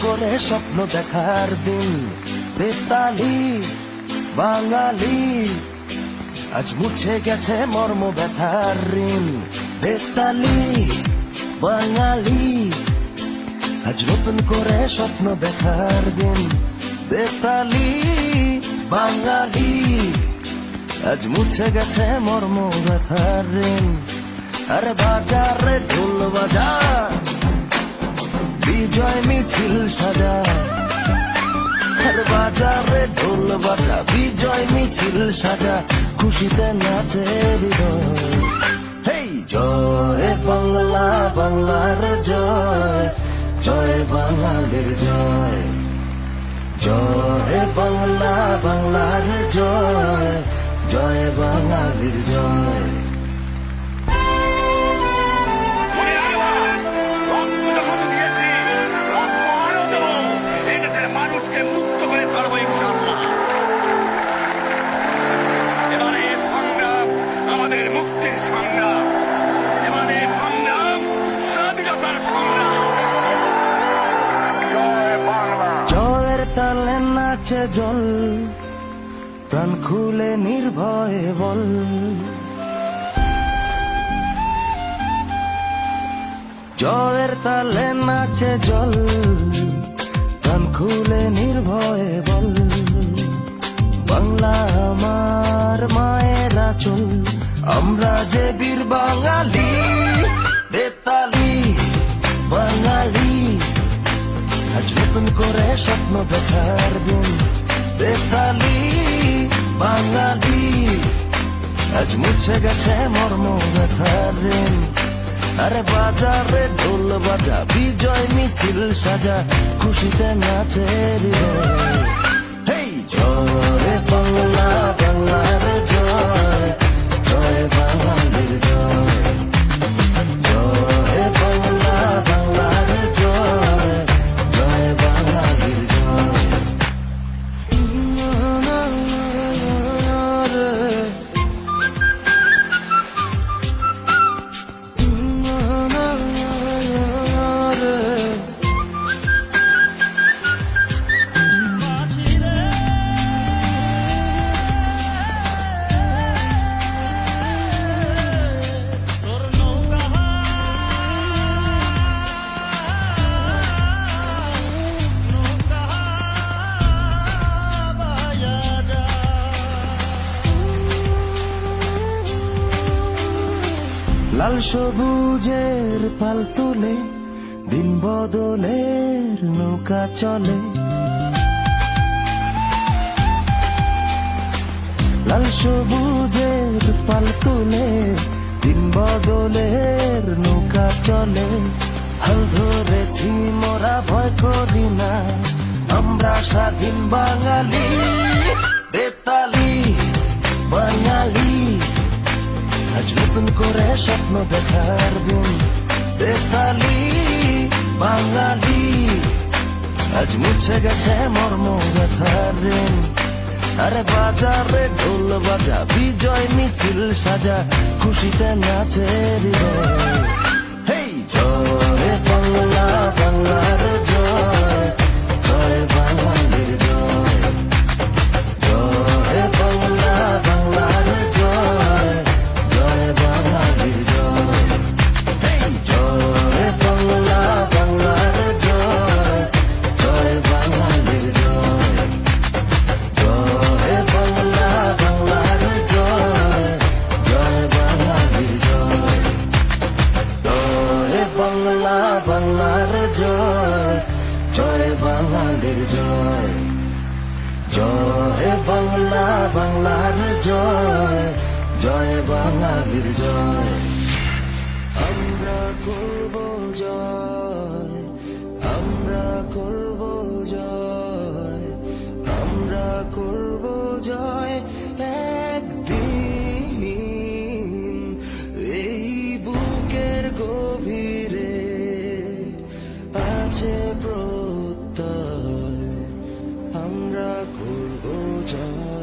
করে স্বপ্ন দেখার দিন। বেতালি বাঙালি, আজ মুছে গেছে মর্ম ব্যথার ঋণ। বেতালি বাঙালি, আজ নতুন করে স্বপ্ন দেখার দিন। বেতালি বাঙালি, আজ মুছে গেছে মর্ম ব্যথার ঋণ। আরে বাজারে ঢোল বাজা, বিজয় মিছিল সাজা। আর বাজারে ঢোল বাজা, বিজয় মিছিল সাজা, খুশিতে নাচে হৃদয়। হেই জয় বাংলা, বাংলার জয়, জয় বাঙালির জয়। জয় বাংলা, বাংলার জয়, জয় বাঙালির জয়। মানুষকে মুক্ত করে ছাড়বো ইনশাআল্লাহ। এবারে সংগ্রাম আমাদের মুক্তির সংগ্রাম, এবারে সংগ্রাম স্বাধীনতার সংগ্রাম। জয় বাংলা। জয়ের তালে নাচে জল, প্রাণ খুলে নির্ভয়ে বল। জয়ের তালে নাচে জল, প্রাণ খুলে নির্ভয়ে বল। বাংলা আমার মায়ের আঁচল, আমরা যে বীর বাঙালি। বেতালি বাঙালি, আজ নতুন করে স্বপ্ন দেখার দিন। বেতালি বাঙালি, আজ মুছে গেছে মর্ম ব্যথার ঋণ। আরে বাজারে ঢোল বাজা, বিজয় মিছিল সাজা, খুশিতে নাচে হৃদয়। হেই জয় বাংলা, বাংলার জয়, জয় বাঙালির জয়। জয় বাংলা, বাংলার জয়, জয় বাঙালির জয়। লাল সবুজের পাল তুলে, দিন বদলের নৌকা চলে। লাল সবুজের পাল তুলে, দিন বদলের নৌকা চলে। হাল ধরেছি মোরা, ভয় করি না, আমরা স্বাধীন বাঙালি। বেতালি বাঙালি, আজ নতুন করে স্বপ্ন দেখার দিন। বেতালি বাঙালি, আজ মুছে গেছে মর্ম ব্যথার ঋণ। আরে বাজারে ঢোল বাজা, বিজয় মিছিল সাজা, খুশিতে নাচে হৃদয়। হেই জয় বাংলা, বাংলার জয়, জয় বাঙালির জয়। জয় বাংলা, বাংলার জয়, জয় বাঙালির জয়। হেই জয় বাংলা, বাংলার জয়, জয় বাঙালির জয়। জয় বাংলা, বাংলার জয়, জয় বাঙালির জয়। জয় বাংলা, বাংলার জয়, জয় বাঙালির জয়। জয় বাংলা, বাংলার জয়, জয় বাঙালির জয়। আমরা করব জয়, আমরা করব জয়, আমরা করব জয়। একদিন এই বুকের গভীরে আছে প্রত্যয়, আমরা করব জয়।